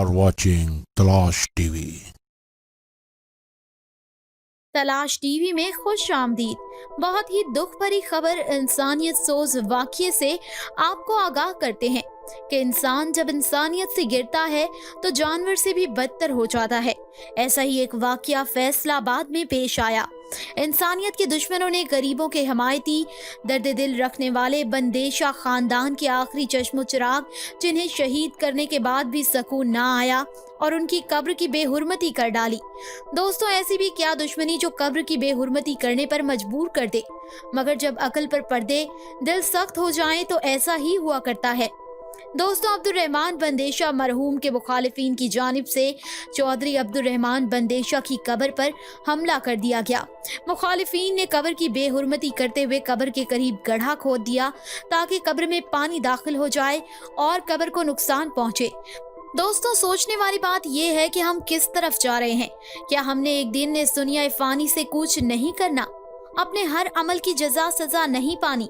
are watching Talash TV. तलाश TV में खुश आमदीद। बहुत ही दुख भरी खबर इंसानियत सोज वाक़ये से आपको आगाह करते हैं कि इंसान जब इंसानियत से गिरता है तो जानवर से भी बदतर हो जाता है। ऐसा ही एक वाक़या फैसलाबाद में पेश आया। इंसानियत के दुश्मनों ने गरीबों के हमायती दर्द दिल रखने वाले बंदेशा खानदान के आखिरी चश्मो चिराग, जिन्हें शहीद करने के बाद भी सुकून ना आया और उनकी कब्र की बेहुरमती कर डाली। दोस्तों, ऐसी भी क्या दुश्मनी जो कब्र की बेहुरमती करने पर मजबूर कर दे। मगर जब अकल पर पर्दे दिल सख्त हो जाएं तो ऐसा ही हुआ करता है। दोस्तों, अब्दुल रहमान बंदेशा मरहूम के मुखालिफिन की जानिब से चौधरी अब्दुल रहमान बंदेशा की कब्र पर हमला कर दिया गया। मुखालिफिन ने कब्र की बेहुरमती करते हुए कब्र के करीब गड्ढा खोद दिया ताकि कब्र में पानी दाखिल हो जाए और कब्र को नुकसान पहुंचे। दोस्तों, सोचने वाली बात यह है कि हम किस तरफ जा रहे हैं। क्या हमने एक दिन इस दुनिया फानी से कूच नहीं करना, अपने हर अमल की जजा सजा नहीं पानी।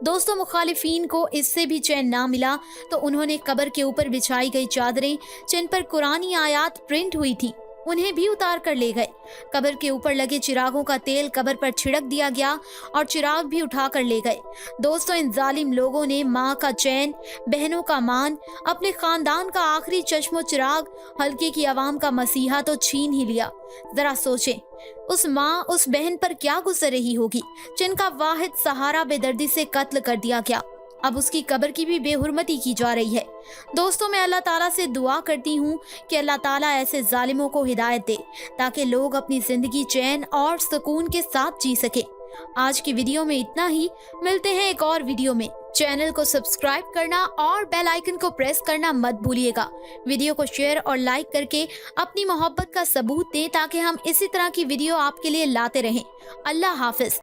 दोस्तों, मुखालिफिन को इससे भी चैन ना मिला तो उन्होंने कब्र के ऊपर बिछाई गई चादरें जिन पर कुरानी आयात प्रिंट हुई थी उन्हें भी उतार कर ले गए। कब्र के ऊपर लगे चिरागों का तेल कब्र पर छिड़क दिया गया और चिराग भी उठा कर ले गए। दोस्तों, इन जालिम लोगों ने माँ का चैन, बहनों का मान, अपने खानदान का आखिरी चश्मो चिराग, हल्के की आवाम का मसीहा तो छीन ही लिया। जरा सोचें, उस माँ, उस बहन पर क्या गुजर रही होगी जिनका वाहिद सहारा बेदर्दी से कत्ल कर दिया गया। अब उसकी कब्र की भी बेहुरमती की जा रही है। दोस्तों, मैं अल्लाह ताला से दुआ करती हूँ कि अल्लाह ताला ऐसे जालिमों को हिदायत दे ताकि लोग अपनी जिंदगी चैन और सुकून के साथ जी सके। आज की वीडियो में इतना ही। मिलते हैं एक और वीडियो में। चैनल को सब्सक्राइब करना और बेल आइकन को प्रेस करना मत भूलिएगा। वीडियो को शेयर और लाइक करके अपनी मोहब्बत का सबूत दें ताकि हम इसी तरह की वीडियो आपके लिए लाते रहें। अल्लाह हाफिज।